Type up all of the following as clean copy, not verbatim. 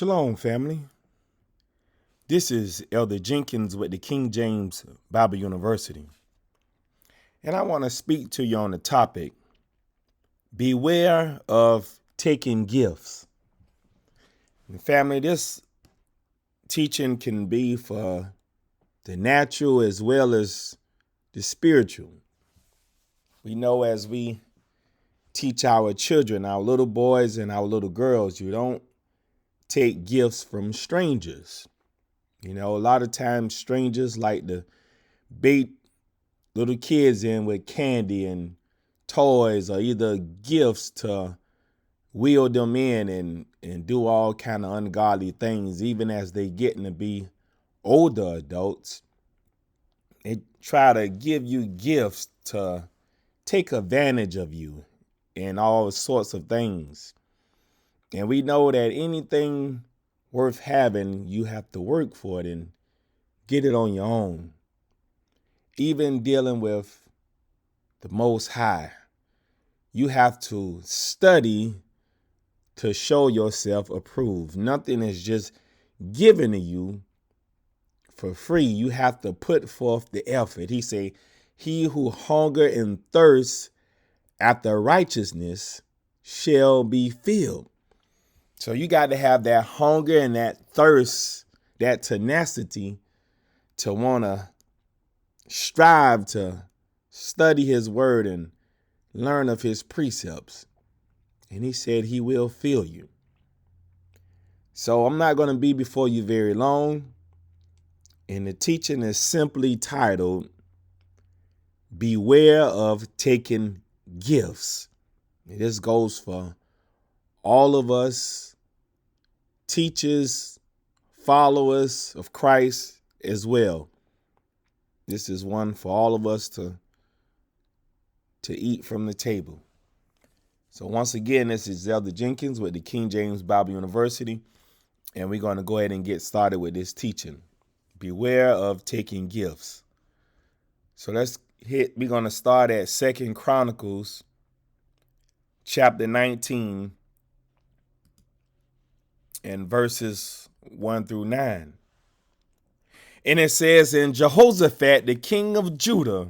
Shalom, family. This is Elder Jenkins with the King James Bible University. And I want to speak to you on the topic, beware of taking gifts. And family, this teaching can be for the natural as well as the spiritual. We know as we teach our children, our little boys and our little girls, you don't take gifts from strangers. You know, a lot of times strangers like to bait little kids in with candy and toys or either gifts to wheel them in and do all kind of ungodly things, even as they getting to be older adults. They try to give you gifts to take advantage of you and all sorts of things. And we know that anything worth having, you have to work for it and get it on your own. Even dealing with the Most High, you have to study to show yourself approved. Nothing is just given to you for free. You have to put forth the effort. He say, he who hunger and thirsts after righteousness shall be filled. So you got to have that hunger and that thirst, that tenacity to want to strive to study his word and learn of his precepts. And he said he will fill you. So I'm not going to be before you very long. And the teaching is simply titled, Beware of Taking Gifts. And this goes for all of us, teachers, followers of Christ as well. This is one for all of us to eat from the table. So once again, this is Elder Jenkins with the King James Bible University, and we're going to go ahead and get started with this teaching. Beware of taking gifts. So we're going to start at 2 Chronicles chapter 19 and verses 1 through 9. And it says, and Jehoshaphat, the king of Judah,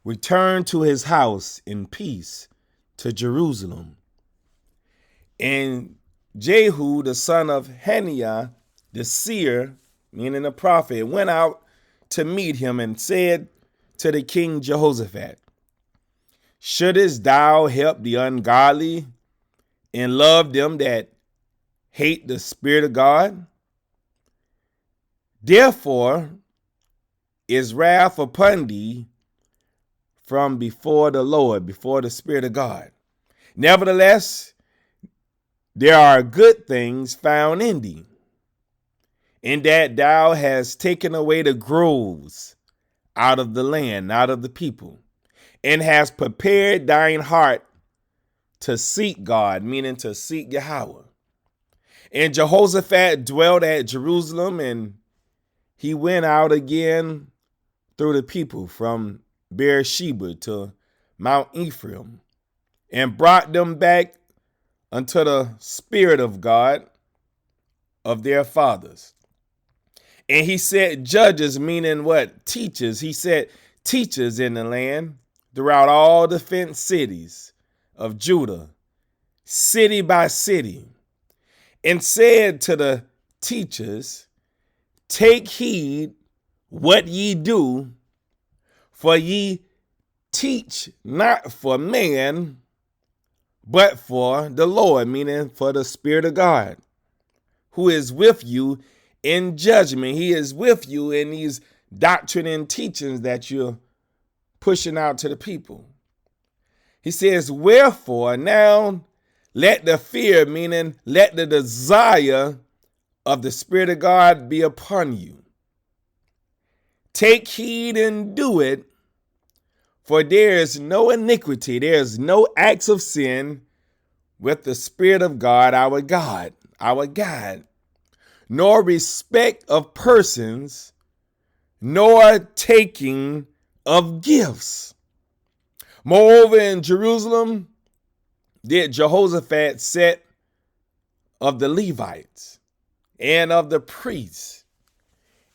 returned to his house in peace to Jerusalem. And Jehu, the son of Hananiah, the seer, meaning the prophet, went out to meet him and said to the king Jehoshaphat, shouldest thou help the ungodly and love them that hate the Spirit of God? Therefore is wrath upon thee from before the Lord, before the Spirit of God. Nevertheless, there are good things found in thee, in that thou hast taken away the groves out of the land, out of the people, and hast prepared thine heart to seek God, meaning to seek Yahweh. And Jehoshaphat dwelt at Jerusalem, and he went out again through the people from Beersheba to Mount Ephraim, and brought them back unto the Spirit of God of their fathers. And he set judges, meaning what? Teachers. He set teachers in the land throughout all the fenced cities of Judah, city by city, and said to the teachers, take heed what ye do, for ye teach not for man, but for the Lord, meaning for the Spirit of God, who is with you in judgment. He is with you in these doctrine and teachings that you're pushing out to the people. He says, wherefore now let the fear, meaning let the desire of the Spirit of God be upon you. Take heed and do it, for there is no iniquity, there is no acts of sin with the Spirit of God, our God, nor respect of persons, nor taking of gifts. Moreover, in Jerusalem did Jehoshaphat set of the Levites and of the priests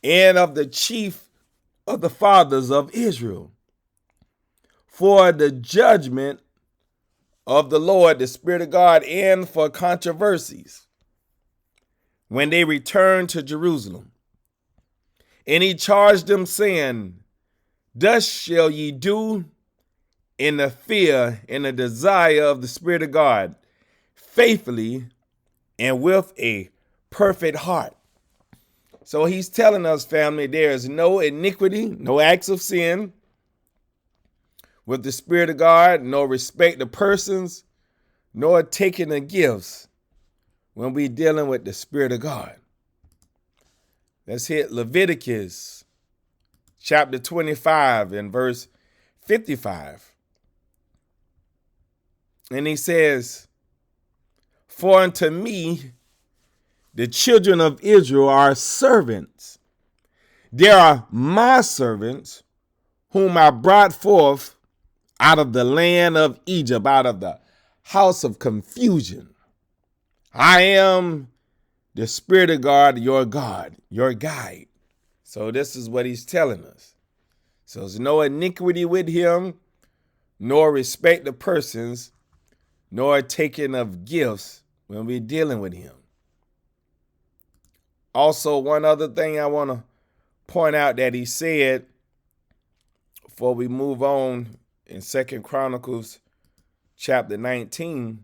and of the chief of the fathers of Israel for the judgment of the Lord, the Spirit of God, and for controversies when they returned to Jerusalem. And he charged them, saying, thus shall ye do in the fear and the desire of the Spirit of God, faithfully and with a perfect heart. So he's telling us, family, there is no iniquity, no acts of sin with the Spirit of God, no respect of persons, nor taking of gifts when we're dealing with the Spirit of God. Let's hit Leviticus chapter 25 and verse 55. And he says, for unto me the children of Israel are servants. They are my servants, whom I brought forth out of the land of Egypt, out of the house of confusion. I am the Spirit of God, your guide. So this is what he's telling us. So there's no iniquity with him, nor respect of persons, nor taking of gifts when we're dealing with him. Also, one other thing I want to point out that he said before we move on in 2 Chronicles chapter 19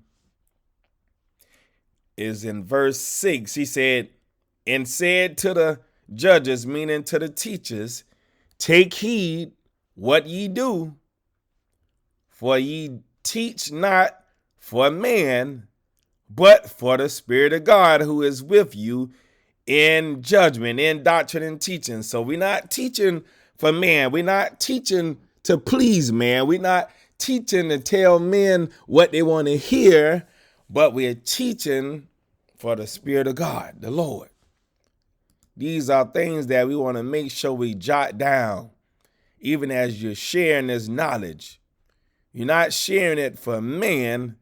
is in verse 6. He said, and said to the judges, meaning to the teachers, take heed what ye do, for ye teach not for man, but for the Spirit of God who is with you in judgment, in doctrine and teaching. So we're not teaching for man. We're not teaching to please man. We're not teaching to tell men what they want to hear, but we're teaching for the Spirit of God, the Lord. These are things that we want to make sure we jot down, even as you're sharing this knowledge. You're not sharing it for man.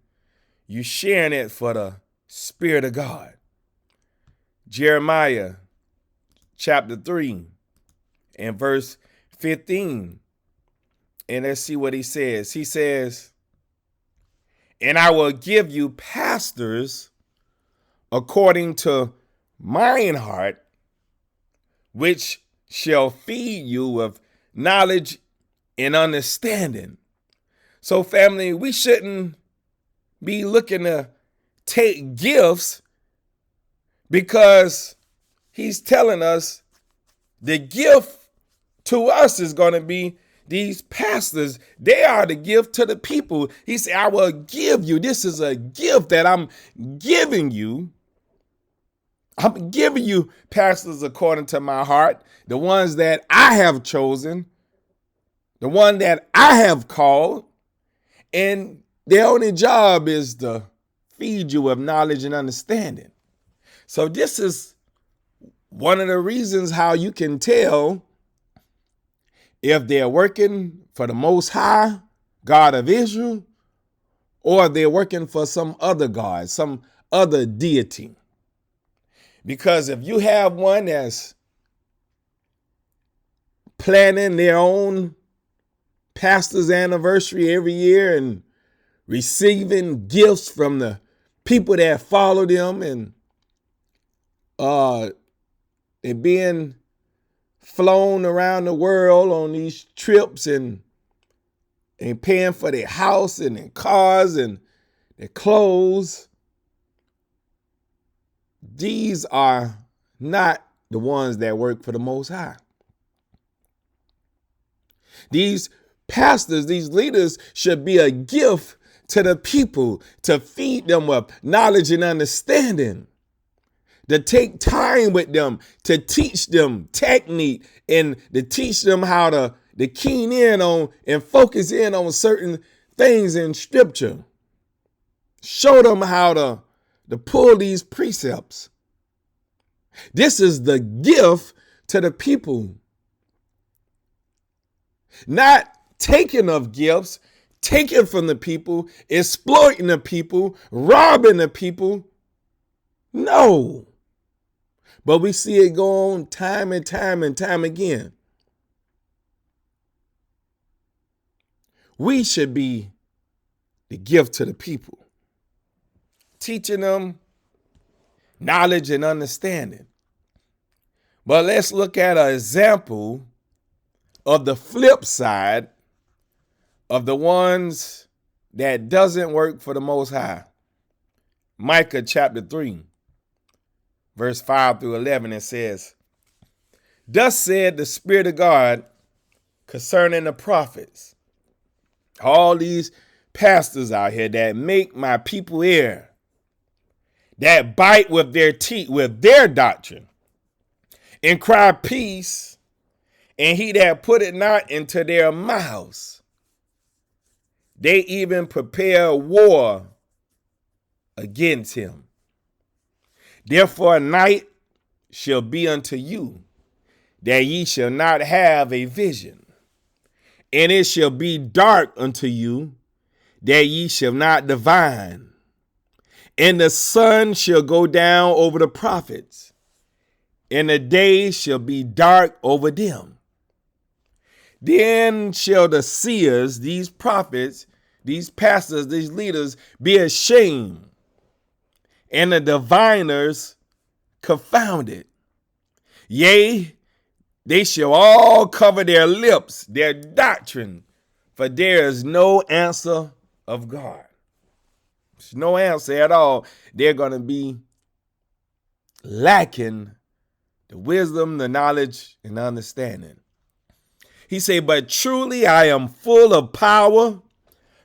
You're sharing it for the Spirit of God. Jeremiah chapter 3 and verse 15. And let's see what he says. He says, and I will give you pastors according to mine heart, which shall feed you with knowledge and understanding. So family, we shouldn't be looking to take gifts, because he's telling us the gift to us is going to be these pastors. They are the gift to the people. He said, I will give you. This is a gift that I'm giving you. I'm giving you pastors according to my heart, the ones that I have chosen, the one that I have called, and their only job is to feed you with knowledge and understanding. So this is one of the reasons how you can tell if they're working for the Most High, God of Israel, or they're working for some other God, some other deity. Because if you have one that's planning their own pastor's anniversary every year and receiving gifts from the people that follow them and being flown around the world on these trips and paying for their house and their cars and their clothes, these are not the ones that work for the Most High. These pastors, these leaders should be a gift to the people, to feed them with knowledge and understanding, to take time with them, to teach them technique, and to teach them how to keen in on and focus in on certain things in scripture. Show them how to pull these precepts. This is the gift to the people. Not taking of gifts, taking from the people, exploiting the people, robbing the people. No. But we see it go on time and time and time again. We should be the gift to the people, teaching them knowledge and understanding. But let's look at an example of the flip side of the ones that doesn't work for the Most High. Micah chapter 3, verse 5 through 11, it says, "Thus said the Spirit of God concerning the prophets, all these pastors out here that make my people err, that bite with their teeth, with their doctrine, and cry peace, and he that put it not into their mouths. They even prepare war against him. Therefore a night shall be unto you, that ye shall not have a vision, and it shall be dark unto you, that ye shall not divine. And the sun shall go down over the prophets, and the day shall be dark over them. Then shall the seers, these prophets, these pastors, these leaders, be ashamed, and the diviners confounded. Yea, they shall all cover their lips, their doctrine, for there is no answer of God." There's no answer at all. They're going to be lacking the wisdom, the knowledge, and understanding. He said, "But truly I am full of power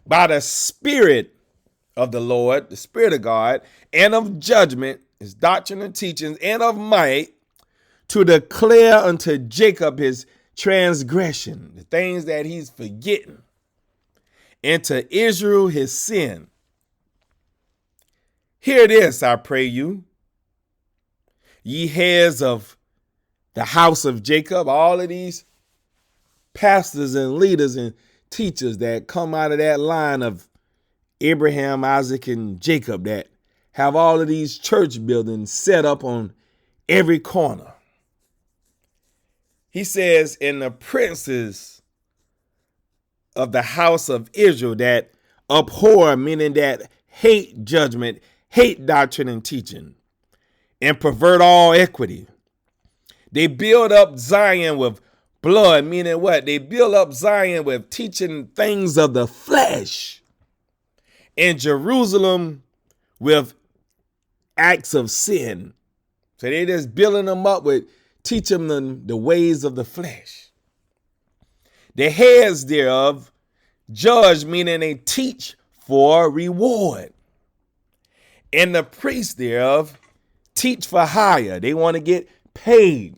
by the Spirit of the Lord," the Spirit of God, "and of judgment," his doctrine and teachings, "and of might, to declare unto Jacob his transgression," the things that he's forgetting, "and to Israel his sin. Hear this, I pray you, ye heads of the house of Jacob," all of these pastors and leaders and teachers that come out of that line of Abraham, Isaac, and Jacob, that have all of these church buildings set up on every corner. He says, "In the princes of the house of Israel that abhor," meaning that hate judgment, hate doctrine and teaching, "and pervert all equity. They build up Zion with blood," meaning what? They build up Zion with teaching things of the flesh, "and Jerusalem with acts of sin." So they just building them up with teaching them the ways of the flesh. "The heads thereof judge," meaning they teach for reward. "And the priests thereof teach for hire." They want to get paid.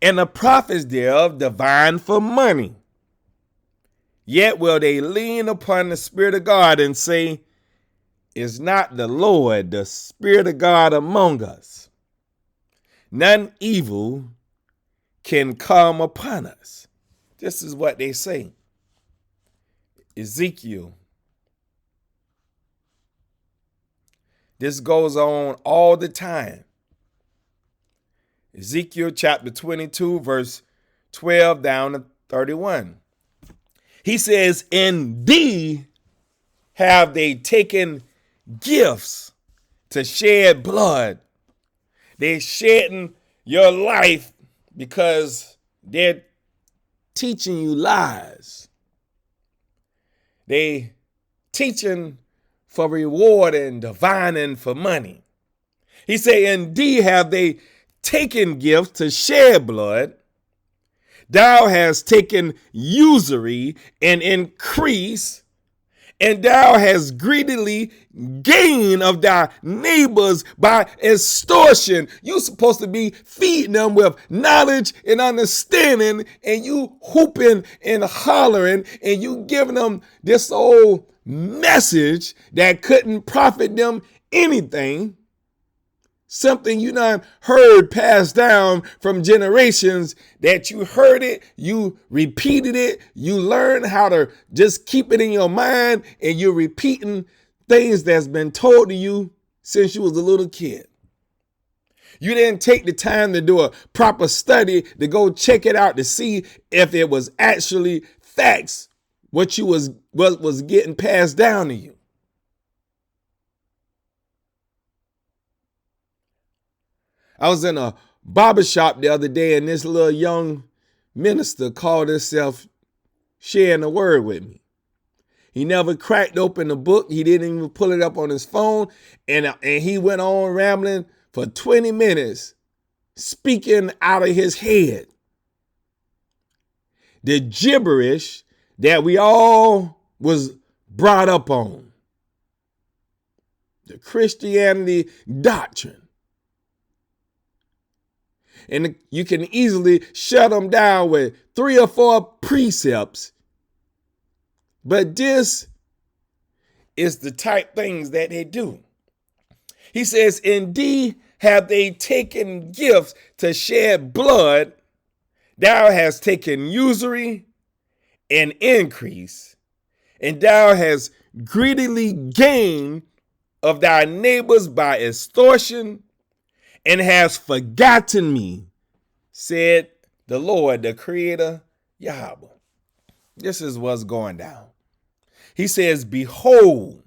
"And the prophets thereof divine for money. Yet will they lean upon the Spirit of God and say, Is not the Lord, the Spirit of God, among us? None evil can come upon us." This is what they say. Ezekiel. This goes on all the time. Ezekiel chapter 22, verse 12 down to 31. He says, "In thee have they taken gifts to shed blood." They're shedding your life because they're teaching you lies. They teaching for reward and divining for money. He said, "In thee have they taken gifts to shed blood. Thou hast taken usury and increase, and thou hast greedily gained of thy neighbors by extortion." You're supposed to be feeding them with knowledge and understanding, and you hooping and hollering, and you giving them this old message that couldn't profit them anything. Something you not heard passed down from generations, that you heard it, you repeated it, you learned how to just keep it in your mind, and you're repeating things that's been told to you since you was a little kid. You didn't take the time to do a proper study to go check it out to see if it was actually facts, what was getting passed down to you. I was in a barbershop the other day, and this little young minister called himself sharing the word with me. He never cracked open the book. He didn't even pull it up on his phone. And he went on rambling for 20 minutes, speaking out of his head. The gibberish that we all was brought up on. The Christianity doctrine. And you can easily shut them down with 3 or 4 precepts. But this is the type things that they do. He says, indeed have they taken gifts to shed blood. Thou hast taken usury and increase, and thou hast greedily gained of thy neighbors by extortion, and hast forgotten me, said the Lord, the Creator, Yahweh. This is what's going down. He says, behold,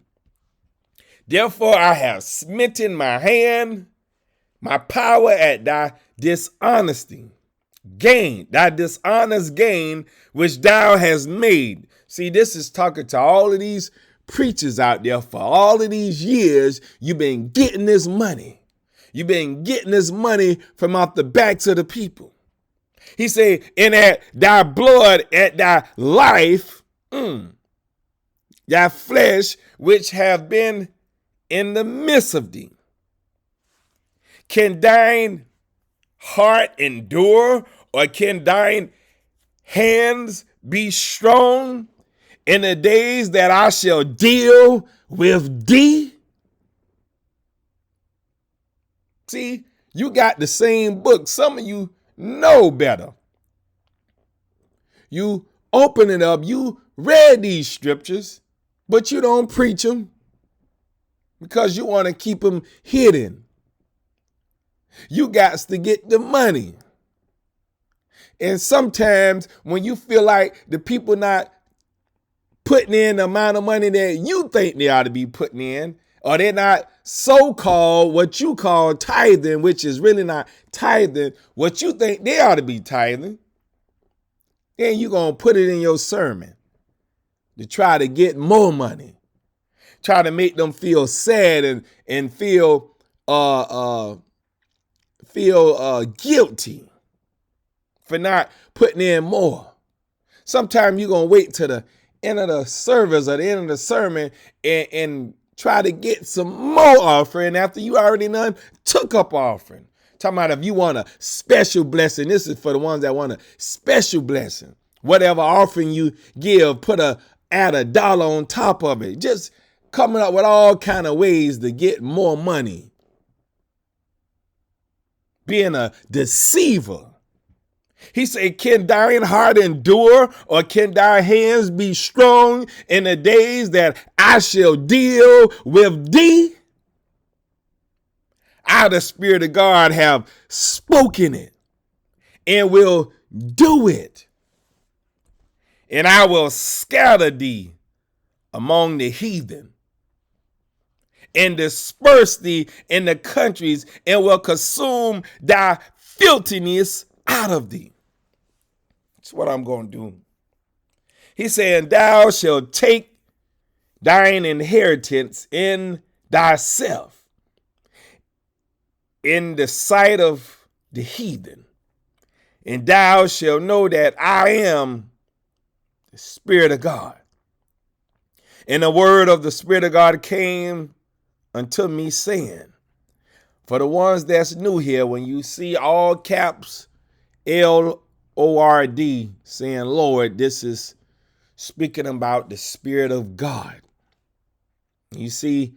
therefore I have smitten my hand, my power at thy dishonesty, thy dishonest gain, which thou hast made. See, this is talking to all of these preachers out there. For all of these years, you've been getting this money. You've been getting this money from off the backs of the people. He said, and at thy blood, at thy life, thy flesh, which have been in the midst of thee. Can thine heart endure, or can thine hands be strong in the days that I shall deal with thee? See, you got the same book. Some of you know better. You open it up, you read these scriptures, but you don't preach them because you want to keep them hidden. You got to get the money. And sometimes when you feel like the people not putting in the amount of money that you think they ought to be putting in, or they're not so-called what you call tithing, which is really not tithing, what you think they ought to be tithing, then you're going to put it in your sermon to try to get more money, try to make them feel sad and feel guilty for not putting in more. Sometimes you're going to wait to the end of the service or the end of the sermon and try to get some more offering after you already done took up offering. Talking about if you want a special blessing, this is for the ones that want a special blessing. Whatever offering you give, add $1 on top of it. Just coming up with all kind of ways to get more money. Being a deceiver. He said, can thine heart endure, or can thy hands be strong in the days that I shall deal with thee? I, the Spirit of God, have spoken it and will do it. And I will scatter thee among the heathen and disperse thee in the countries, and will consume thy filthiness out of thee. That's what I'm going to do. He said, thou shalt take thine inheritance in thyself in the sight of the heathen, and thou shalt know that I am the Spirit of God. And the word of the Spirit of God came unto me, saying, for the ones that's new here, when you see all caps LORD saying Lord, this is speaking about the Spirit of God. You see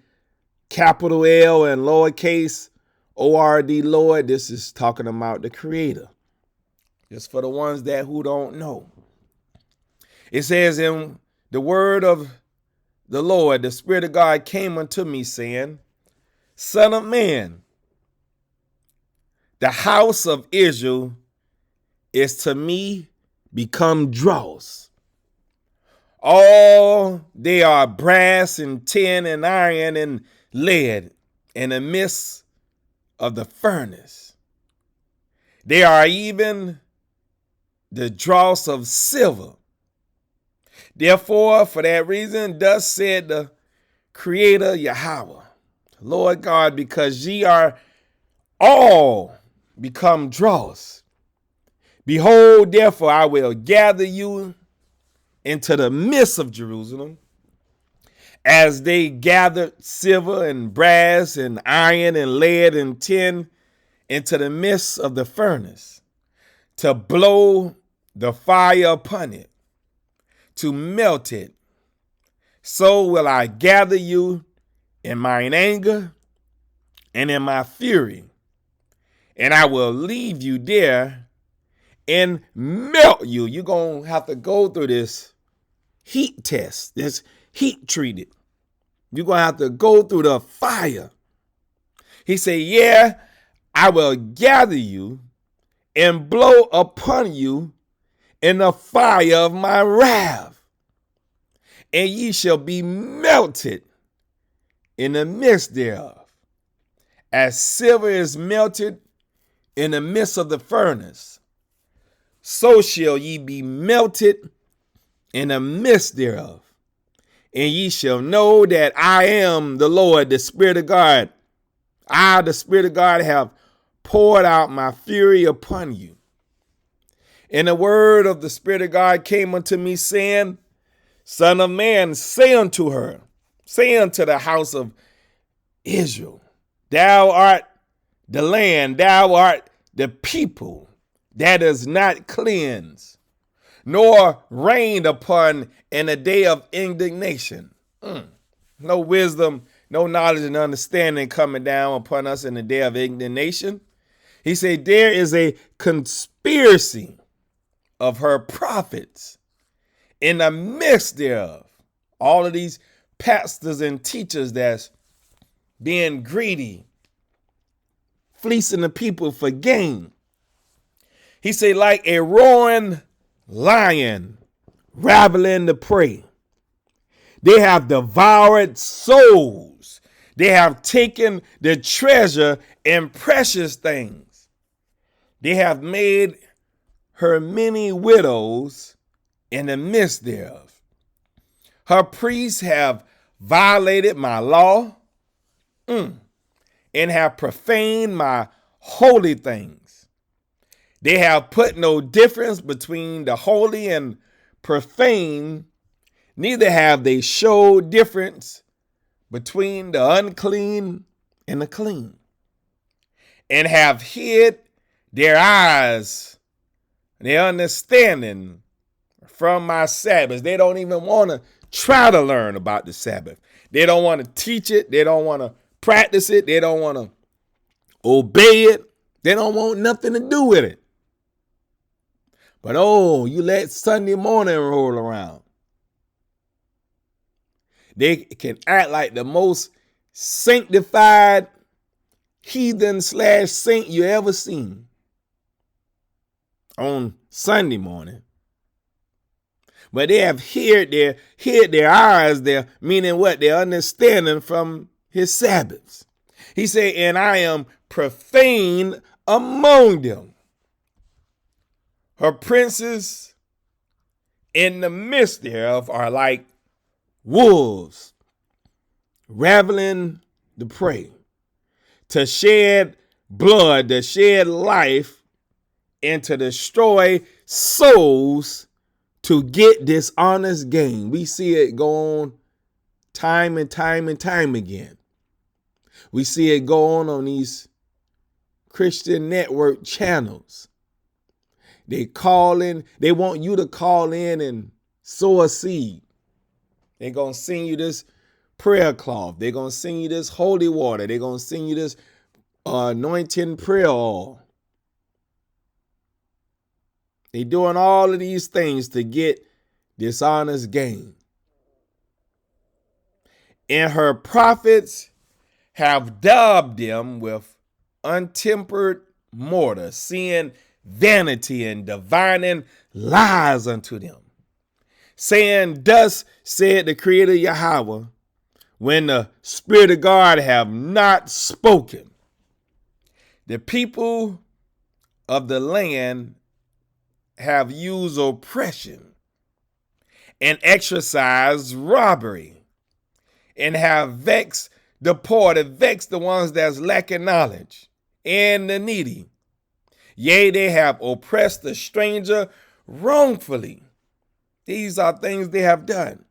capital L and lowercase ORD Lord, this is talking about the Creator. Just for the ones who don't know. It says, in the word of the Lord, the Spirit of God came unto me, saying, Son of man, the house of Israel is to me become dross. All they are brass and tin and iron and lead in the midst of the furnace. They are even the dross of silver. Therefore, for that reason, thus said the Creator Yahweh, Lord God, because ye are all become dross. Behold, therefore, I will gather you into the midst of Jerusalem, as they gathered silver and brass and iron and lead and tin into the midst of the furnace, to blow the fire upon it, to melt it. So will I gather you in mine anger and in my fury, and I will leave you there and melt you. You're going to have to go through this heat test, this heat treated. You're going to have to go through the fire. He said, yeah, I will gather you and blow upon you in the fire of my wrath, and ye shall be melted in the midst thereof, as silver is melted in the midst of the furnace, so shall ye be melted in the midst thereof. And ye shall know that I am the Lord, the Spirit of God. I, the Spirit of God, have poured out my fury upon you. And the word of the Spirit of God came unto me, saying, Son of man, say unto her, say unto the house of Israel, thou art the land, thou art the people that is not cleansed, nor reigned upon in a day of indignation. No wisdom, no knowledge and understanding coming down upon us in the day of indignation. He said, there is a conspiracy of her prophets in the midst thereof. All of these pastors and teachers that's being greedy, fleecing the people for gain. He said, like a roaring lion raveling the prey. They have devoured souls. They have taken the treasure and precious things. They have made her many widows in the midst thereof. Her priests have violated my law and have profaned my holy things. They have put no difference between the holy and profane, neither have they showed difference between the unclean and the clean, and have hid their eyes, their understanding from my Sabbaths. They don't even want to try to learn about the Sabbath. They don't want to teach it. They don't want to practice it. They don't want to obey it. They don't want nothing to do with it. But oh, you let Sunday morning roll around. They can act like the most sanctified heathen / saint you ever seen on Sunday morning. But they have hid their eyes there, meaning what? Their understanding from his Sabbaths. He said, and I am profane among them. Her princes in the midst thereof are like wolves raveling the prey, to shed blood, to shed life, and to destroy souls, to get dishonest gain. We see it go on time and time and time again. We see it go on these Christian network channels. They want you to call in and sow a seed. They're going to send you this prayer cloth. They're going to send you this holy water. They're going to send you this anointing prayer oil. They're doing all of these things to get dishonest gain. And her prophets have daubed them with untempered mortar, seeing vanity and divining lies unto them, saying, thus said the Creator Yahweh, when the Spirit of God have not spoken. The people of the land have used oppression and exercised robbery, and have vexed the poor, to vex the ones that's lacking knowledge, and the needy. Yea, they have oppressed the stranger wrongfully. These are things they have done.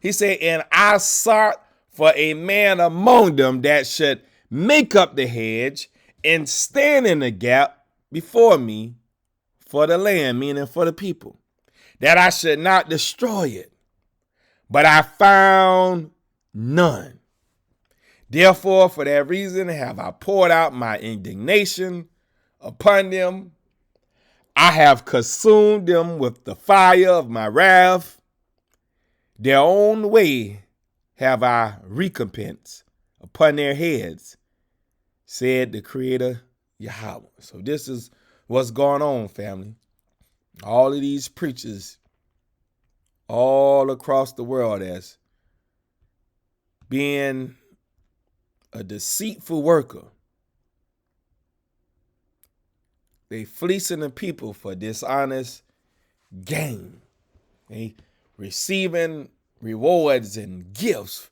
He said, and I sought for a man among them that should make up the hedge and stand in the gap before me for the land, meaning for the people, that I should not destroy it. But I found none. Therefore, for that reason, have I poured out my indignation upon them. I have consumed them with the fire of my wrath. Their own way have I recompensed upon their heads, said the Creator Yahweh. So this is what's going on, family. All of these preachers all across the world as being a deceitful worker. They fleecing the people for dishonest gain. They receiving rewards and gifts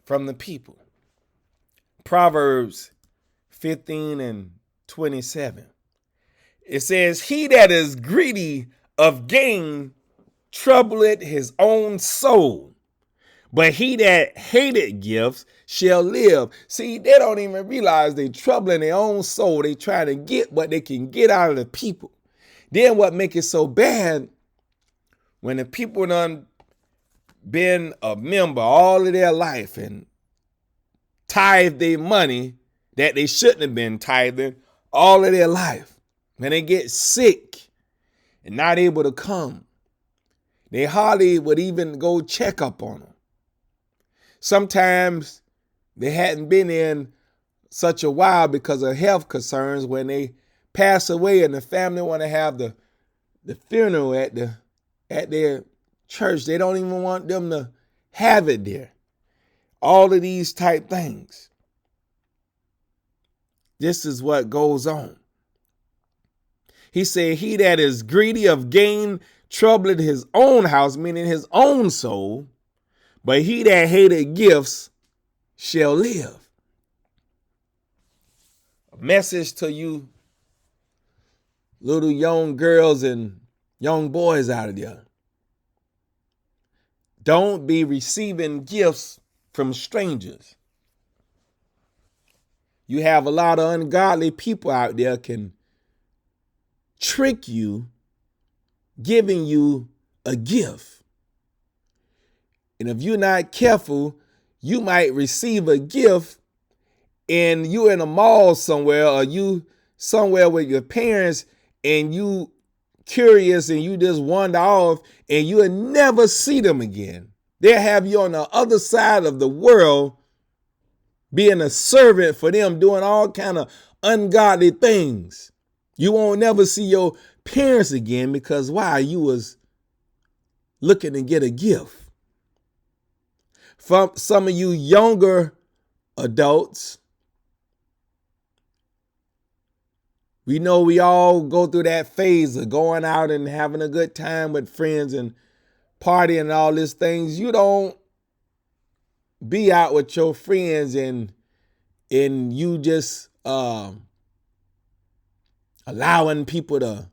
from the people. Proverbs 15:27. It says, he that is greedy of gain troubleth his own soul, but he that hated gifts shall live. See, they don't even realize they troubling their own soul. They trying to get what they can get out of the people. Then what make it so bad, when the people done been a member all of their life and tithe their money that they shouldn't have been tithing all of their life, when they get sick and not able to come, they hardly would even go check up on them. Sometimes they hadn't been in such a while because of health concerns. When they pass away and the family want to have the funeral at their church, they don't even want them to have it there. All of these type things. This is what goes on. He said, he that is greedy of gain troubleth his own house, meaning his own soul, but he that hated gifts shall live. A message to you little young girls and young boys out there. Don't be receiving gifts from strangers. You have a lot of ungodly people out there can trick you, giving you a gift. And if you're not careful, you might receive a gift and you in a mall somewhere, or you somewhere with your parents, and you curious and you just wander off and you'll never see them again. They'll have you on the other side of the world being a servant for them, doing all kind of ungodly things. You won't never see your parents again because why? You was looking to get a gift. From some of you younger adults, we know we all go through that phase of going out and having a good time with friends and partying and all these things. You don't be out with your friends and you just allowing people to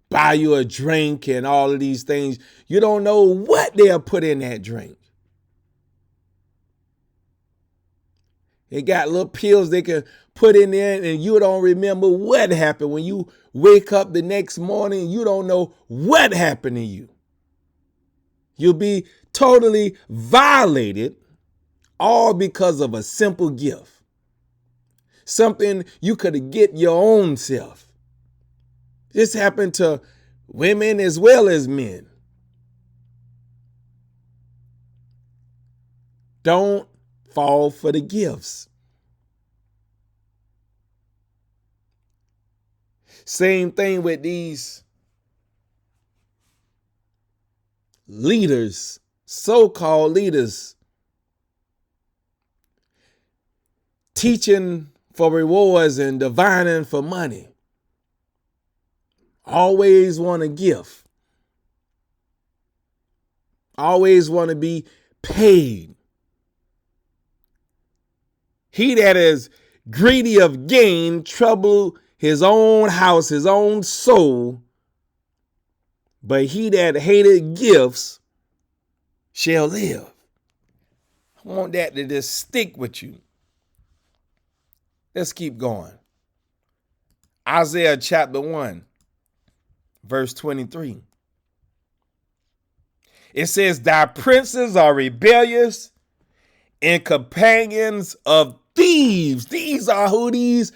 buy you a drink and all of these things. You don't know what they'll put in that drink. They got little pills they can put in there and you don't remember what happened. When you wake up the next morning, you don't know what happened to you. You'll be totally violated, all because of a simple gift. Something you could get your own self. This happened to women as well as men. Don't fall for the gifts. Same thing with these leaders, so-called leaders, teaching for rewards and divining for money. Always want to give. Always want to be paid. He that is greedy of gain trouble his own house, his own soul. But he that hated gifts shall live. I want that to just stick with you. Let's keep going. Isaiah chapter 1, verse 23. It says, thy princes are rebellious and companions of thieves. These are who these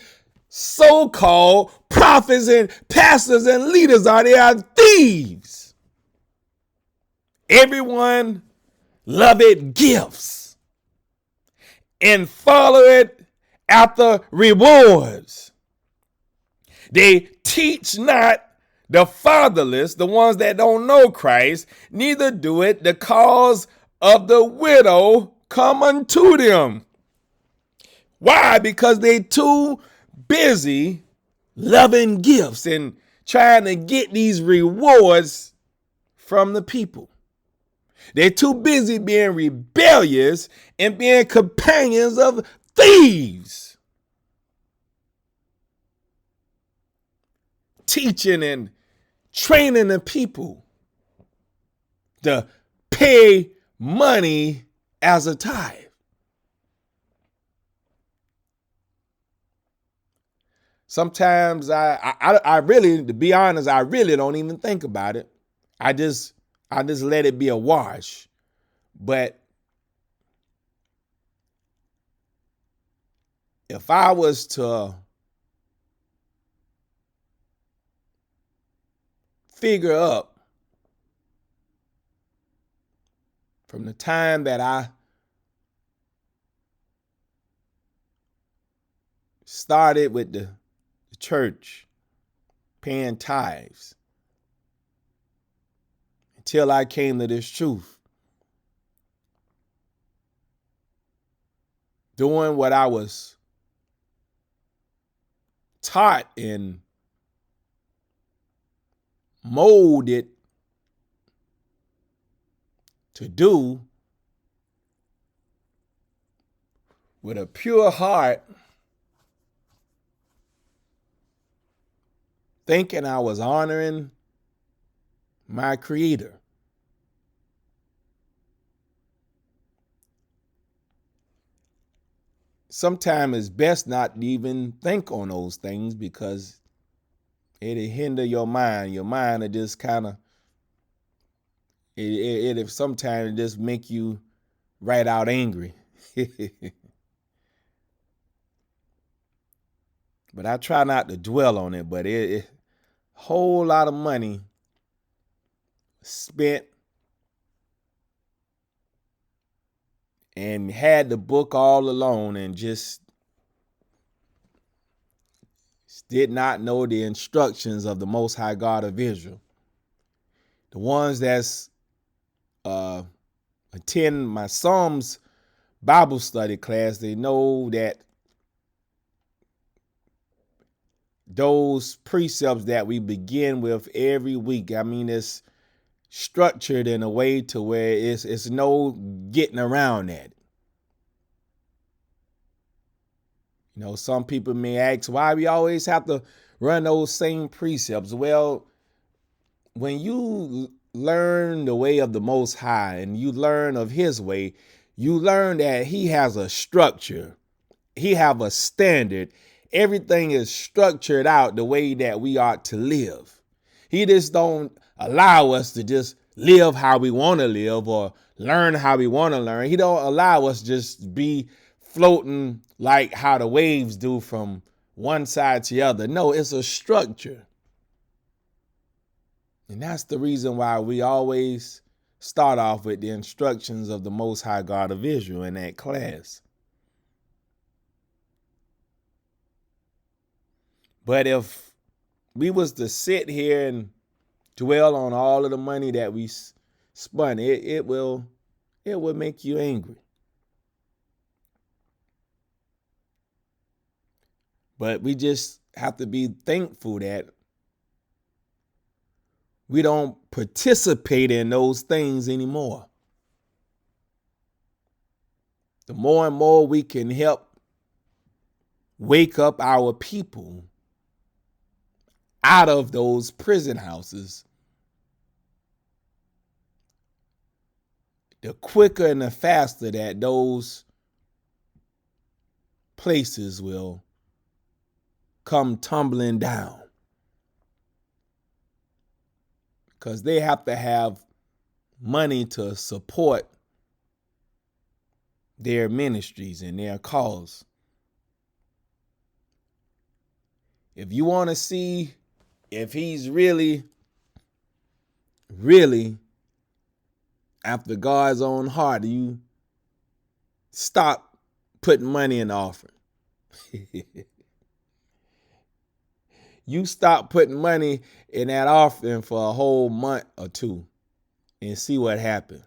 so-called prophets and pastors and leaders are. They are thieves. Everyone loveth gifts and followeth after rewards. They teach not the fatherless, the ones that don't know Christ, neither do it the cause of the widow come unto them. Why? Because they too busy loving gifts and trying to get these rewards from the people. They're too busy being rebellious and being companions of thieves. Teaching and training the people to pay money as a tithe. Sometimes I really, to be honest, I really don't even think about it. I just let it be a wash. But if I was to figure up from the time that I started with the church paying tithes until I came to this truth, doing what I was taught and molded to do with a pure heart, thinking I was honoring my Creator. Sometimes it's best not to even think on those things because it'll hinder your mind. Your mind will just kind of, it sometimes just make you right out angry. But I try not to dwell on it, but it whole lot of money spent and had the book all alone and just did not know the instructions of the Most High God of Israel. The ones that's attend my Psalms Bible study class, they know that those precepts that we begin with every week, I mean, it's structured in a way to where it's no getting around that. You know, some people may ask why we always have to run those same precepts. Well, when you learn the way of the Most High and you learn of his way, you learn that he has a structure. He have a standard. Everything is structured out the way that we ought to live. He just don't allow us to just live how we want to live or learn how we want to learn. He don't allow us just be floating like how the waves do from one side to the other. No, it's a structure. And that's the reason why we always start off with the instructions of the Most High God of Israel in that class. But if we was to sit here and dwell on all of the money that we spent, it will make you angry. But we just have to be thankful that we don't participate in those things anymore. The more and more we can help wake up our people out of those prison houses, the quicker and the faster that those places will come tumbling down. Because they have to have money to support their ministries and their cause. If you want to see if he's really after God's own heart, you stop putting money in the offering. You stop putting money in that offering for a whole month or two and see what happens.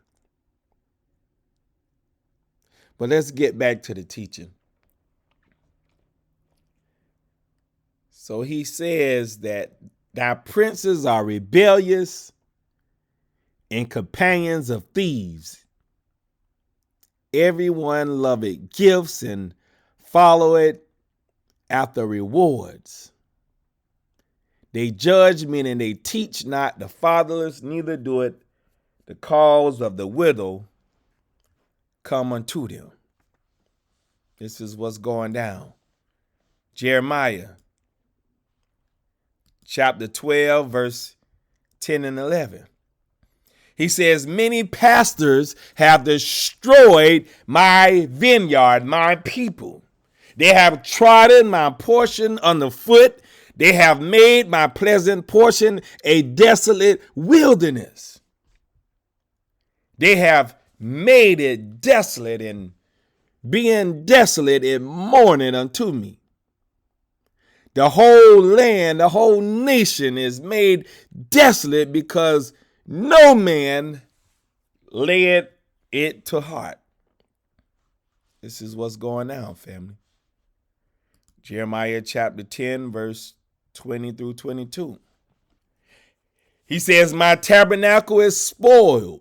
But let's get back to the teaching. So he says that thy princes are rebellious and companions of thieves. Everyone loveth gifts and followeth after rewards. They judge, meaning they teach not the fatherless, neither do it the cause of the widow come unto them. This is what's going down. Jeremiah chapter 12, verse 10 and 11. He says, many pastors have destroyed my vineyard, my people. They have trodden my portion underfoot. They have made my pleasant portion a desolate wilderness. They have made it desolate, and being desolate in mourning unto me. The whole land, the whole nation is made desolate because no man laid it to heart. This is what's going on, family. Jeremiah chapter 10, verse 20 through 22. He says, my tabernacle is spoiled,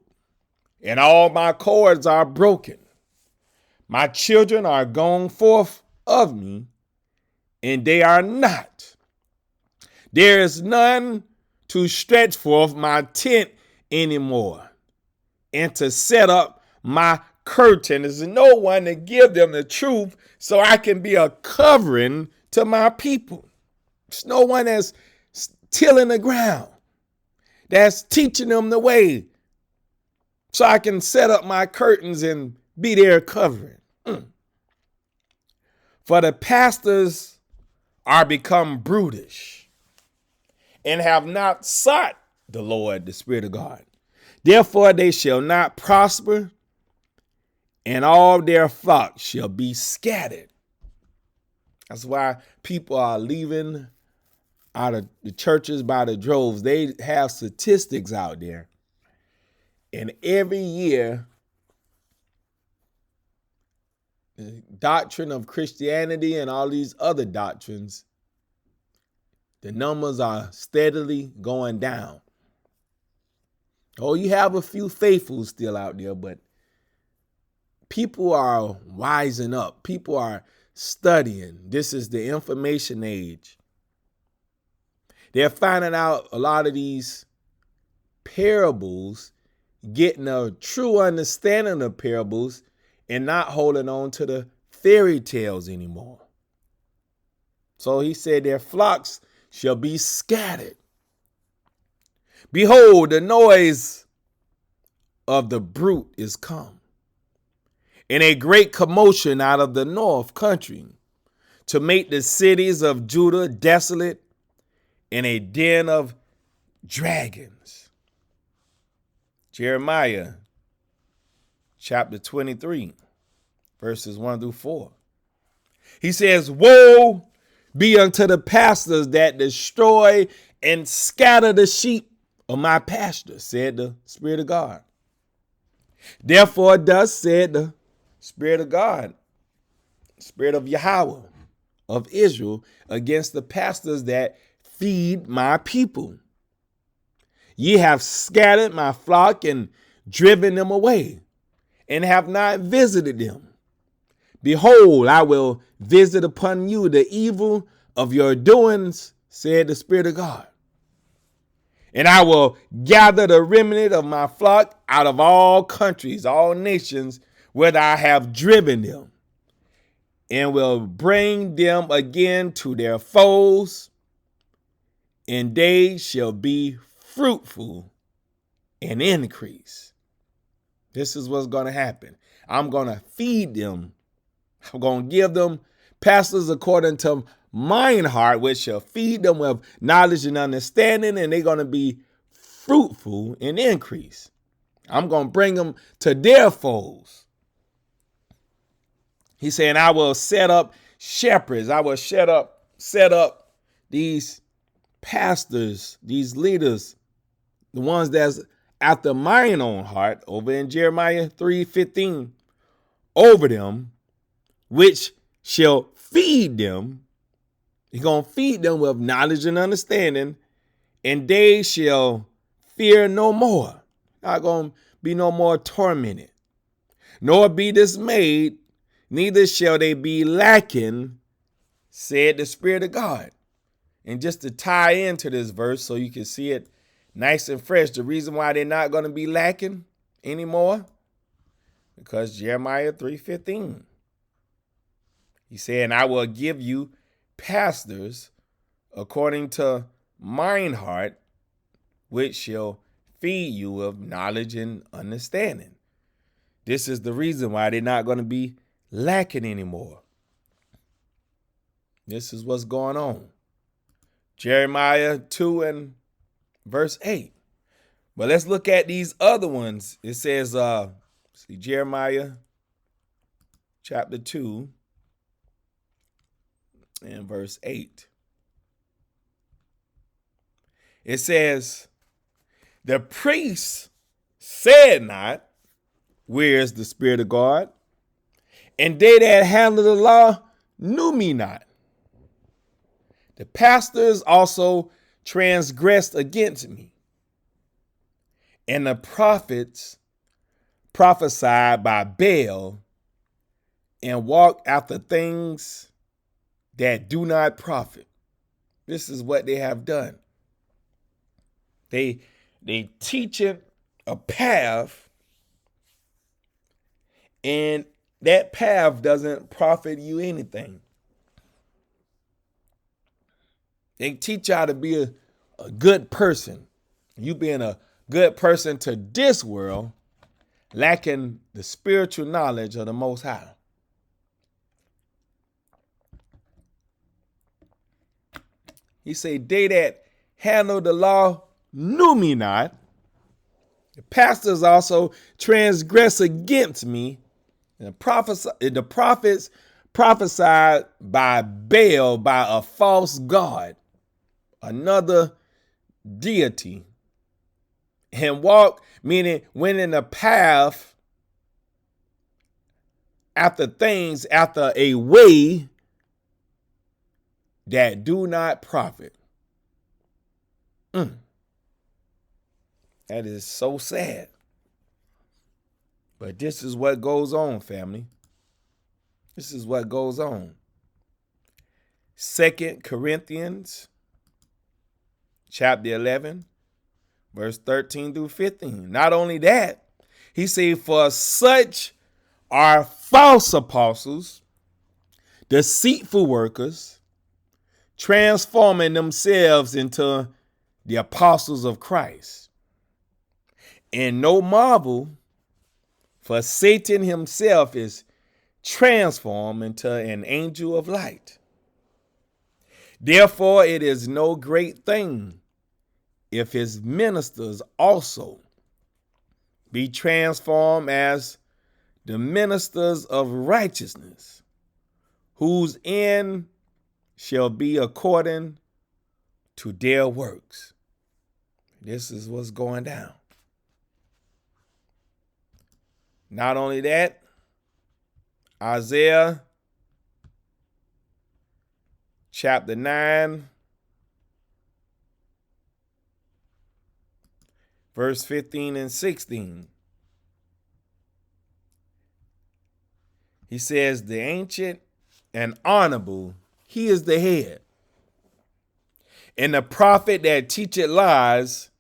and all my cords are broken. My children are gone forth of me, and they are not. There is none to stretch forth my tent anymore, and to set up my curtain. There's no one to give them the truth so I can be a covering to my people. There's no one that's tilling the ground, that's teaching them the way so I can set up my curtains and be their covering. For the pastors are become brutish and have not sought the Lord, the Spirit of God. Therefore they shall not prosper, and all their flocks shall be scattered. That's why people are leaving out of the churches by the droves. They have statistics out there. And every year, the doctrine of Christianity and all these other doctrines, the numbers are steadily going down. Oh, you have a few faithfuls still out there, but people are wising up. People are studying. This is the information age. They're finding out a lot of these parables, getting a true understanding of parables, and not holding on to the fairy tales anymore. So he said their flocks shall be scattered. Behold, the noise of the brute is come, and a great commotion out of the north country, to make the cities of Judah desolate, and a den of dragons. Jeremiah chapter 23, verses 1 through 4. He says, woe be unto the pastors that destroy and scatter the sheep of my pasture, said the Spirit of God. Therefore, thus said the Spirit of God, Spirit of Yahweh of Israel, against the pastors that feed my people. Ye have scattered my flock and driven them away, and have not visited them. Behold, I will visit upon you the evil of your doings, said the Spirit of God. And I will gather the remnant of my flock out of all countries, all nations, whither I have driven them, and will bring them again to their foes, and they shall be fruitful and increase. This is what's going to happen. I'm going to feed them. I'm going to give them pastors according to mine heart, which shall feed them with knowledge and understanding, and they're going to be fruitful and increase. I'm going to bring them to their foes. He's saying, I will set up shepherds. I will set up these pastors, these leaders, the ones that's after mine own heart, over in Jeremiah 3:15, over them, which shall feed them. He's going to feed them with knowledge and understanding, and they shall fear no more. Not going to be no more tormented, nor be dismayed, neither shall they be lacking, said the Spirit of God. And just to tie into this verse so you can see it nice and fresh, the reason why they're not going to be lacking anymore, because Jeremiah 3:15. He said, and I will give you pastors according to mine heart, which shall feed you with knowledge and understanding. This is the reason why they're not going to be lacking anymore. This is what's going on. Jeremiah 2 and verse 8. But let's look at these other ones. It says, Jeremiah chapter 2 and verse 8. It says, the priests said not, where is the Spirit of God? And they that handle the law knew me not. The pastors also transgressed against me, and the prophets prophesied by Baal and walk after things that do not profit. This is what they have done. They teach it a path, and that path doesn't profit you anything. They teach you how to be a good person. You being a good person to this world, lacking the spiritual knowledge of the Most High. He said, they that handle the law knew me not. The pastors also transgress against me. And the prophets prophesied by Baal, by a false god, another deity, and walk, meaning went in a path after things, after a way that do not profit. That is so sad. But this is what goes on, family. This is what goes on. 2 Corinthians chapter 11, verse 13 through 15. Not only that, he said, for such are false apostles, deceitful workers, transforming themselves into the apostles of Christ. And no marvel, for Satan himself is transformed into an angel of light. Therefore, it is no great thing if his ministers also be transformed as the ministers of righteousness, whose end shall be according to their works. This is what's going down. Not only that, Isaiah chapter 9, verse 15 and 16. He says, the ancient and honorable, he is the head. And the prophet that teacheth lies,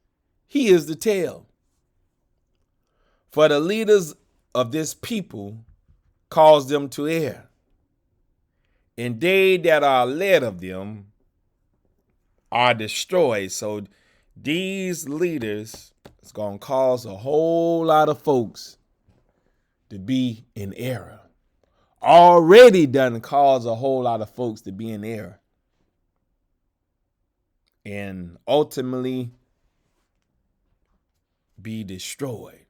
he is the tail. For the leaders of this people cause them to err, and they that are led of them are destroyed. So these leaders is going to cause a whole lot of folks to be in error. Already done cause a whole lot of folks to be in error. And ultimately be destroyed.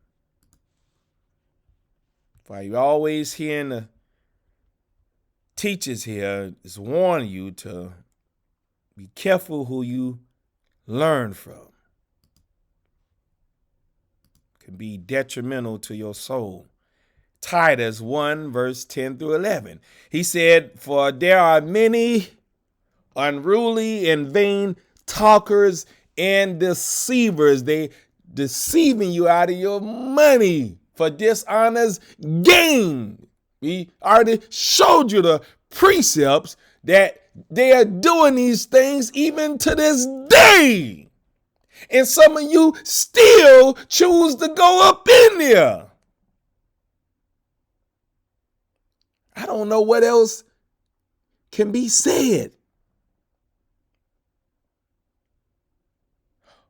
For you always hearing the teachers here is warning you to be careful who you learn from. Can be detrimental to your soul. Titus 1, verse 10 through 11. He said, for there are many unruly and vain talkers and deceivers. They deceiving you out of your money for dishonest gain. We already showed you the precepts that they are doing these things even to this day. And some of you still choose to go up in there. I don't know what else can be said.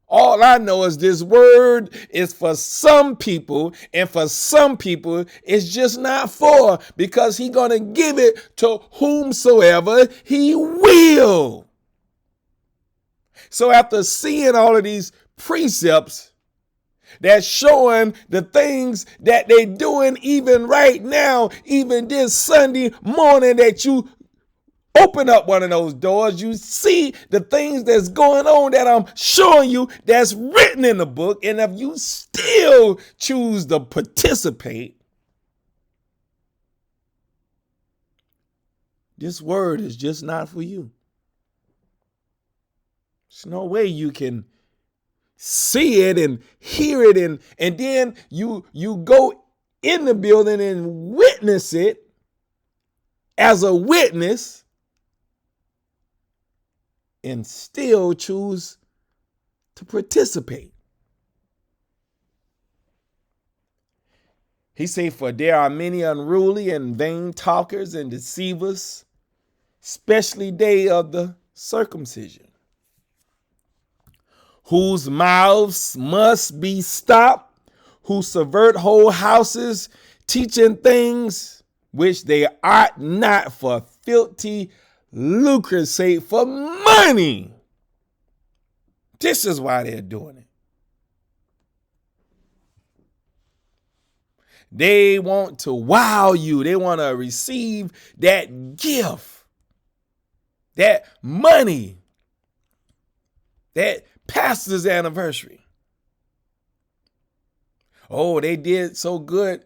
All I know is this word is for some people, and for some people it's just not for, because he's going to give it to whomsoever he will. So after seeing all of these precepts that's showing the things that they're doing even right now, even this Sunday morning that you open up one of those doors, you see the things that's going on that I'm showing you that's written in the book. And if you still choose to participate, this word is just not for you. There's no way you can see it and hear it and then you go in the building and witness it as a witness and still choose to participate. He said, for there are many unruly and vain talkers and deceivers, especially they of the circumcision, whose mouths must be stopped, who subvert whole houses, teaching things which they ought not, for filthy lucre's sake, for money. This is why they're doing it. They want to wow you. They want to receive that gift, that money, that pastor's anniversary. Oh, they did so good.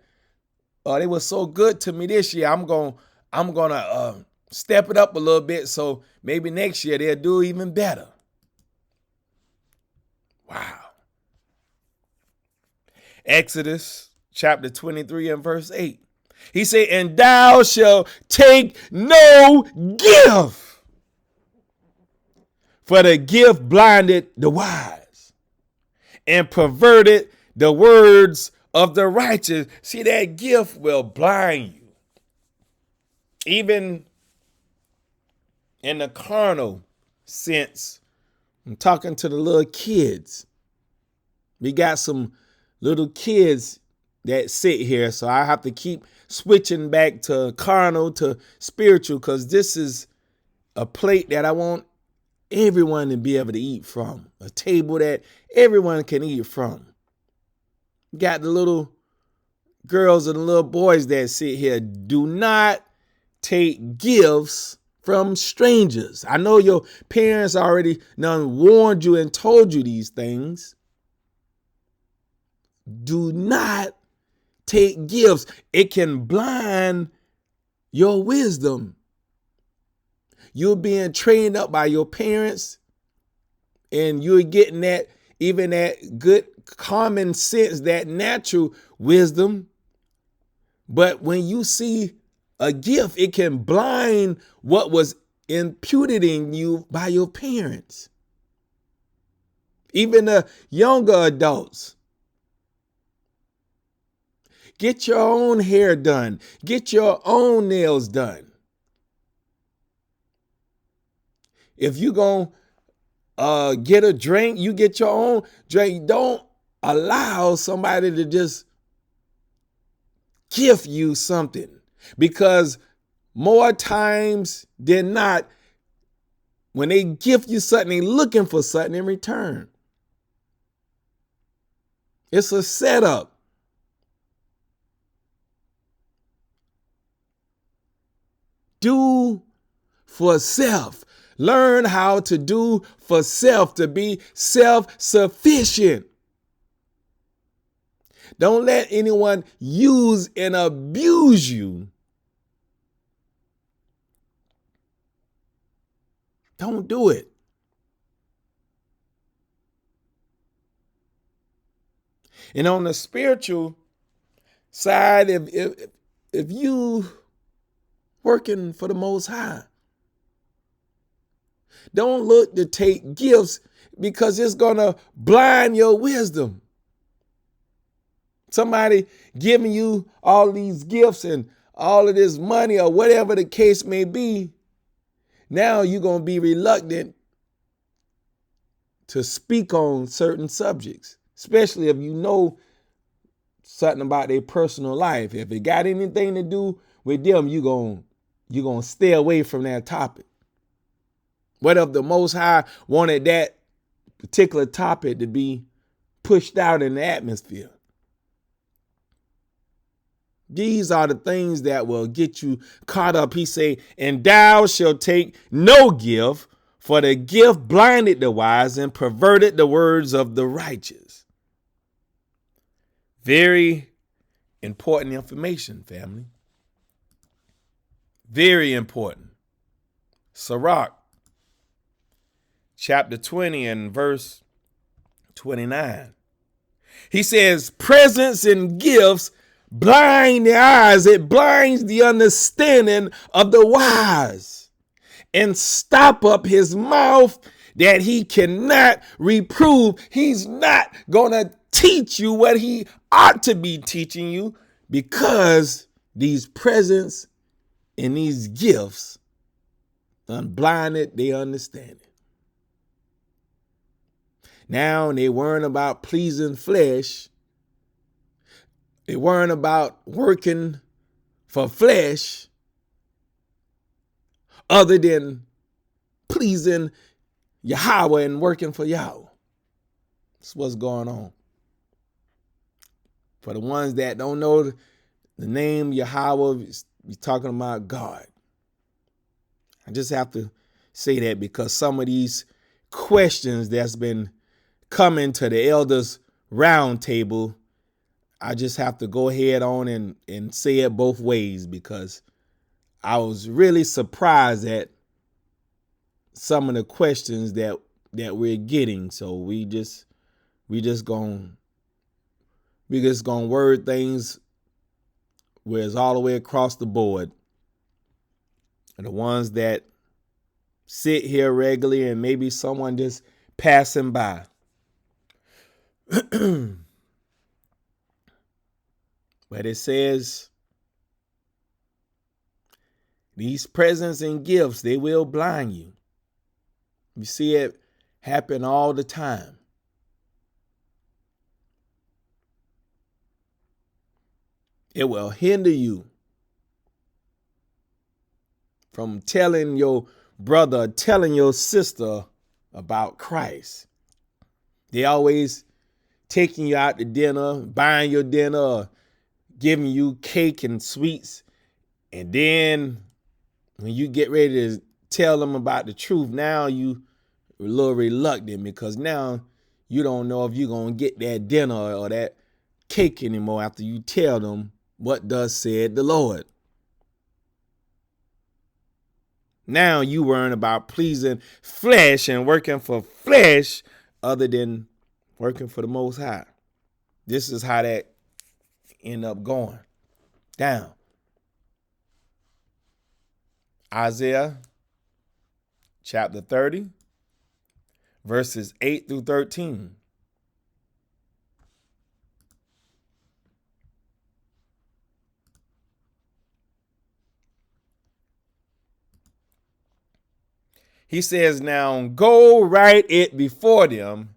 They were so good to me this year. I'm gonna step it up a little bit, so maybe next year they'll do even better. Wow. Exodus chapter 23 and verse 8. He said, and thou shalt take no gift, for the gift blinded the wise and perverted the words of the righteous. See, that gift will blind you. Even in the carnal sense, I'm talking to the little kids. We got some little kids that sit here, so I have to keep switching back to carnal to spiritual, because this is a plate that I want everyone to be able to eat from, a table that everyone can eat from. Got the little girls and the little boys that sit here. Do not take gifts from strangers. I know your parents already done warned you and told you these things. Do not take gifts. It can blind your wisdom. You're being trained up by your parents, and you're getting that, even that good common sense, that natural wisdom. But when you see a gift, it can blind what was imputed in you by your parents. Even the younger adults. Get your own hair done. Get your own nails done. If you're going to get a drink, you get your own drink. Don't allow somebody to just gift you something, because more times than not, when they gift you something, they're looking for something in return. It's a setup. Do for self. Learn how to do for self, to be self-sufficient. Don't let anyone use and abuse you. Don't do it. And on the spiritual side, if you working for the Most High, don't look to take gifts, because it's going to blind your wisdom. Somebody giving you all these gifts and all of this money or whatever the case may be, now you're going to be reluctant to speak on certain subjects, especially if you know something about their personal life. If it got anything to do with them, you're going to stay away from that topic. What if the Most High wanted that particular topic to be pushed out in the atmosphere? These are the things that will get you caught up. He say, and thou shalt take no gift, for the gift blinded the wise and perverted the words of the righteous. Very important information, family. Very important. Sirach, chapter 20 and verse 29. He says, presents and gifts blind the eyes. It blinds the understanding of the wise, and stop up his mouth that he cannot reprove. He's not going to teach you what he ought to be teaching you, because these presents and these gifts unblinded their understanding. Now they weren't about pleasing flesh. They weren't about working for flesh other than pleasing Yahweh and working for Yahweh. That's what's going on. For the ones that don't know the name Yahweh, we're talking about God. I just have to say that, because some of these questions that's been coming to the elders round table, I just have to go ahead on and say it both ways, because I was really surprised at some of the questions that we're getting. So we just gonna word things where it's all the way across the board. And the ones that sit here regularly and maybe someone just passing by. But it says, these presents and gifts, they will blind you. You see it happen all the time. It will hinder you from telling your brother, telling your sister about Christ. They always taking you out to dinner, buying your dinner, giving you cake and sweets. And then when you get ready to tell them about the truth, now you a little reluctant because now you don't know if you're going to get that dinner or that cake anymore after you tell them what thus said the Lord. Now you worrying about pleasing flesh and working for flesh other than working for the Most High. This is how that end up going down. Isaiah chapter 30, verses 8 through 13. He says, now go write it before them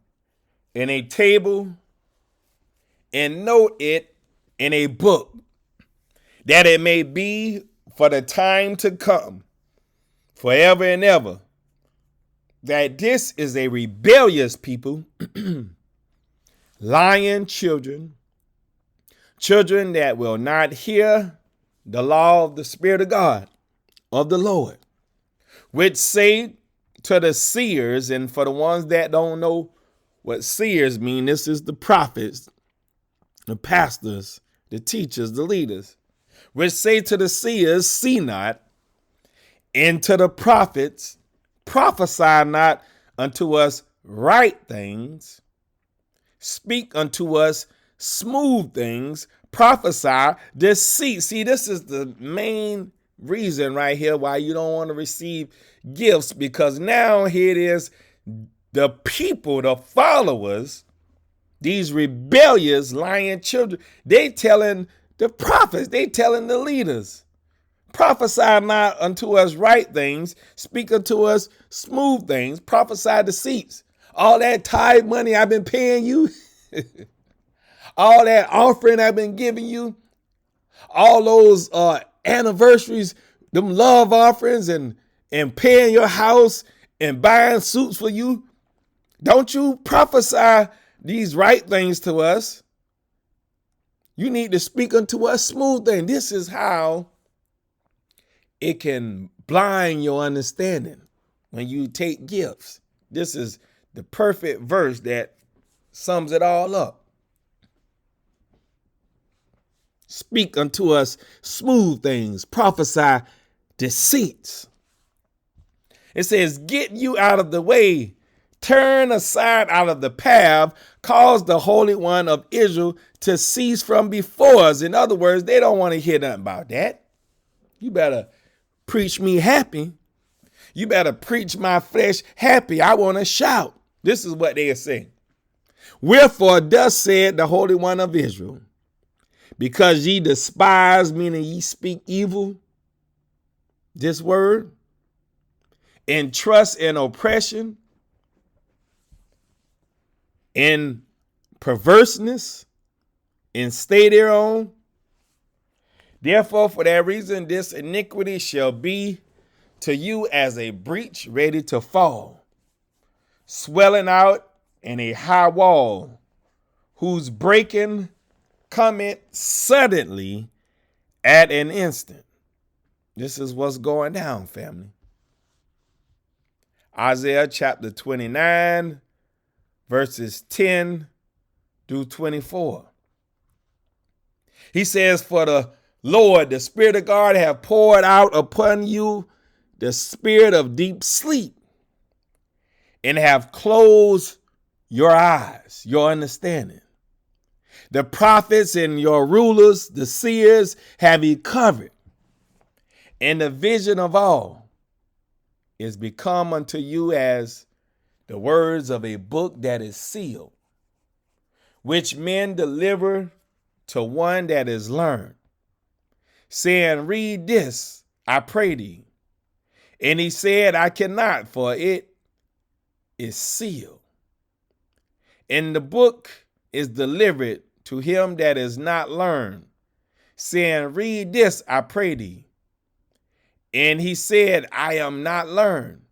in a table and note it in a book, that it may be for the time to come, forever and ever, that this is a rebellious people, lying children that will not hear the law of the Spirit of God, of the Lord, which say to the seers, and for the ones that don't know what seers mean, this is the prophets, the pastors, the teachers, the leaders, which say to the seers, see not, and to the prophets, prophesy not unto us right things, speak unto us smooth things, prophesy deceit. See, this is the main reason right here why you don't want to receive gifts, because now here it is, the people, the followers, these rebellious lying children, they telling the prophets, they telling the leaders, prophesy not unto us right things, speak unto us smooth things, prophesy deceits. All that tithe money I've been paying you, all that offering I've been giving you, all those anniversaries, them love offerings and paying your house and buying suits for you. Don't you prophesy these right things to us. You need to speak unto us smooth things. This is how it can blind your understanding when you take gifts. This is the perfect verse that sums it all up. Speak unto us smooth things, prophesy deceits. It says, get you out of the way, turn aside out of the path, cause the Holy One of Israel to cease from before us. In other words, they don't want to hear nothing about that. You better preach me happy. You better preach my flesh happy. I want to shout. This is what they are saying. Wherefore thus said the Holy One of Israel, because ye despise, meaning ye speak evil, this word, and trust in oppression, in perverseness, and stay thereon. Therefore, for that reason, this iniquity shall be to you as a breach ready to fall, swelling out in a high wall, whose breaking cometh suddenly at an instant. This is what's going down, family. Isaiah chapter 29, verses 10 through 24. He says, for the Lord, the Spirit of God, have poured out upon you the spirit of deep sleep, and have closed your eyes, your understanding. The prophets and your rulers, the seers, have he covered, and the vision of all is become unto you as the words of a book that is sealed, which men deliver to one that is learned, saying, read this, I pray thee. And he said, I cannot, for it is sealed. And the book is delivered to him that is not learned, saying, read this, I pray thee. And he said, I am not learned.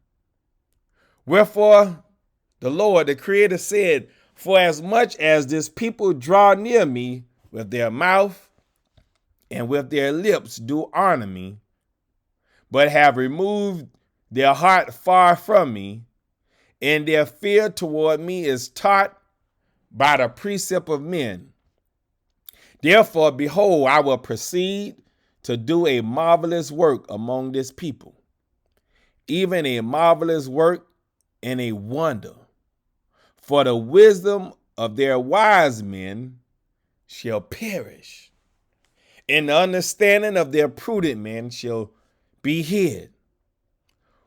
Wherefore the Lord, the Creator, said, for as much as this people draw near me with their mouth and with their lips do honor me, but have removed their heart far from me, and their fear toward me is taught by the precept of men. Therefore, behold, I will proceed to do a marvelous work among this people, even a marvelous work and a wonder. For the wisdom of their wise men shall perish, and the understanding of their prudent men shall be hid.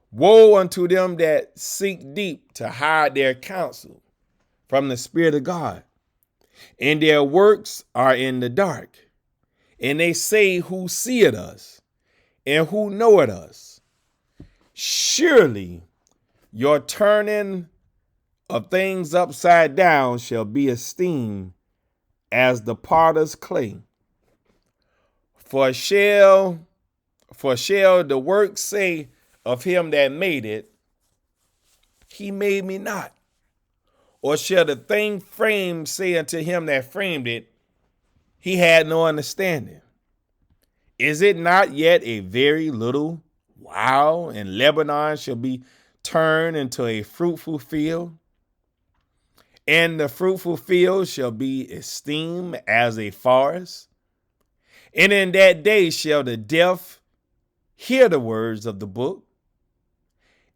Woe unto them that seek deep to hide their counsel from the Spirit of God, and their works are in the dark. And they say, who seeth us, and who knoweth us? Surely your turning of things upside down shall be esteemed as the potter's clay. For shall the work say of him that made it, he made me not? Or shall the thing framed say unto him that framed it, he had no understanding? Is it not yet a very little while, and Lebanon shall be turned into a fruitful field? And the fruitful field shall be esteemed as a forest. And in that day shall the deaf hear the words of the book,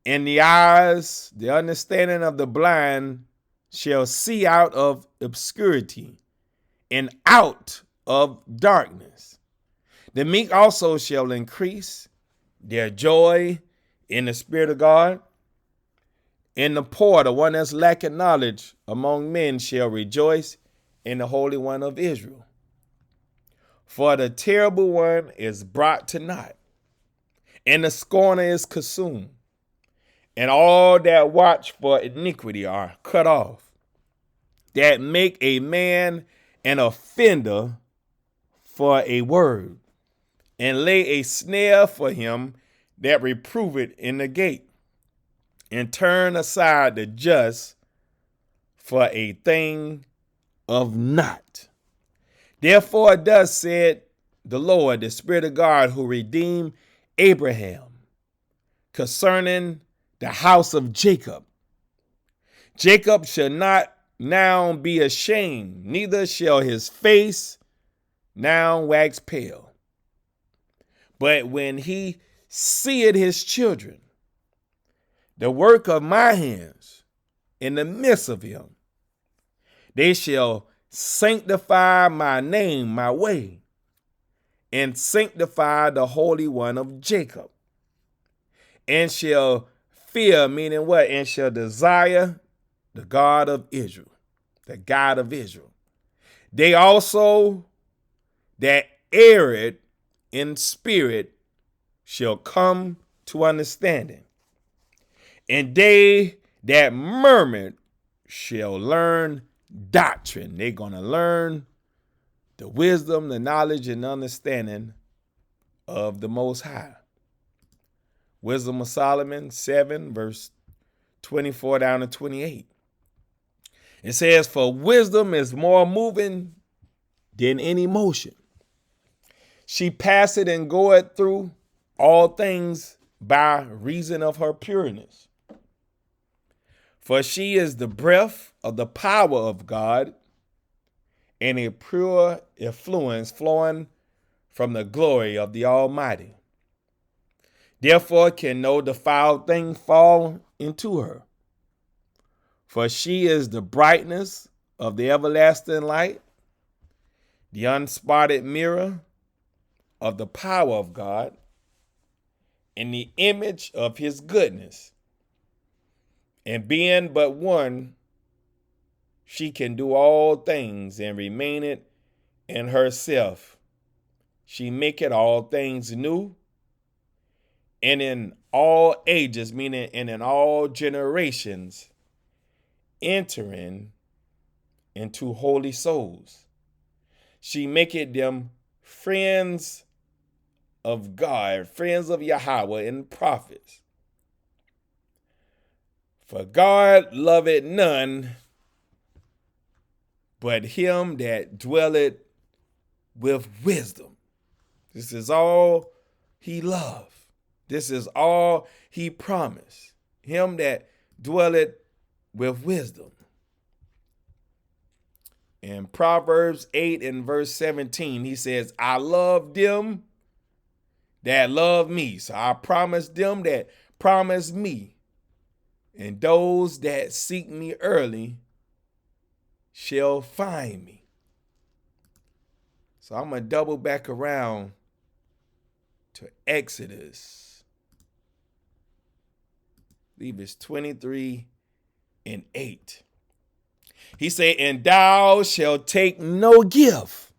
and the eyes, the understanding of the blind, shall see out of obscurity and out of darkness. The meek also shall increase their joy in the Spirit of God. And the poor, the one that's lacking knowledge among men, shall rejoice in the Holy One of Israel. For the terrible one is brought to naught, and the scorner is consumed, and all that watch for iniquity are cut off, that make a man an offender for a word, and lay a snare for him that reproveth in the gate, and turn aside the just for a thing of naught. Therefore thus said the Lord, the Spirit of God, who redeemed Abraham, concerning the house of Jacob. Jacob shall not now be ashamed, neither shall his face now wax pale. But when he seeth his children, the work of my hands, in the midst of him, they shall sanctify my name, my way, and sanctify the Holy One of Jacob, and shall fear, meaning what? And shall desire the God of Israel, the God of Israel. They also that erred in spirit shall come to understanding, and they that murmured shall learn doctrine. They're going to learn the wisdom, the knowledge, and understanding of the Most High. Wisdom of Solomon 7, verse 24 down to 28. It says, for wisdom is more moving than any motion. She passeth and goeth through all things by reason of her pureness. For she is the breath of the power of God, and a pure effluence flowing from the glory of the Almighty. Therefore can no defiled thing fall into her. For she is the brightness of the everlasting light, the unspotted mirror of the power of God, in the image of his goodness. And being but one, she can do all things and remaineth in herself. She maketh all things new, and in all ages, meaning and in all generations, entering into holy souls. She maketh them friends of God, friends of Yahweh and prophets. For God loveth none but him that dwelleth with wisdom. This is all he loved, This is all he promised. Him that dwelleth with wisdom. In Proverbs 8 and verse 17, he says, I love them that love me. So I promise them that promise me. And those that seek me early shall find me. So I'm going to double back around to Exodus. I believe it's 23 and 8. He said, and thou shalt take no gift,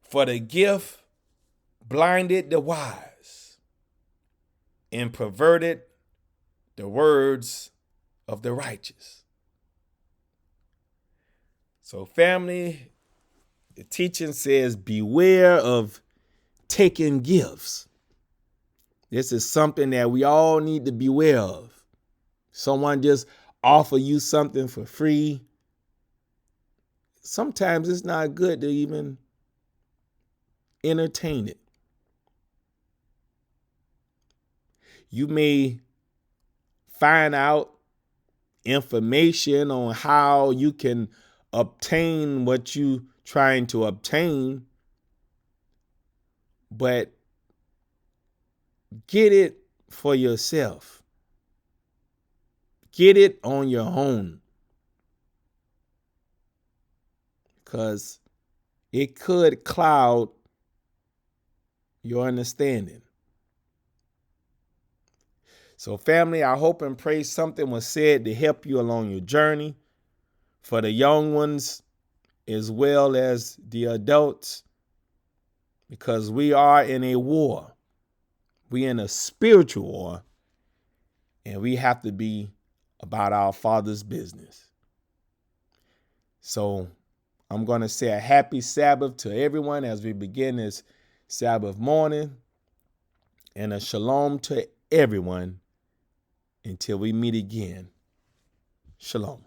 for the gift blinded the wise and perverted the words of the righteous. So family, the teaching says, beware of taking gifts. This is something that we all need to beware of. Someone just offer you something for free. Sometimes it's not good to even entertain it. You may find out information on how you can obtain what you trying to obtain, but get it for yourself. Get it on your own, because it could cloud your understanding. So family, I hope and pray something was said to help you along your journey. For the young ones as well as the adults, because we are in a war. We in a spiritual war, and we have to be about our Father's business. So I'm going to say a happy Sabbath to everyone as we begin this Sabbath morning, and a shalom to everyone until we meet again. Shalom.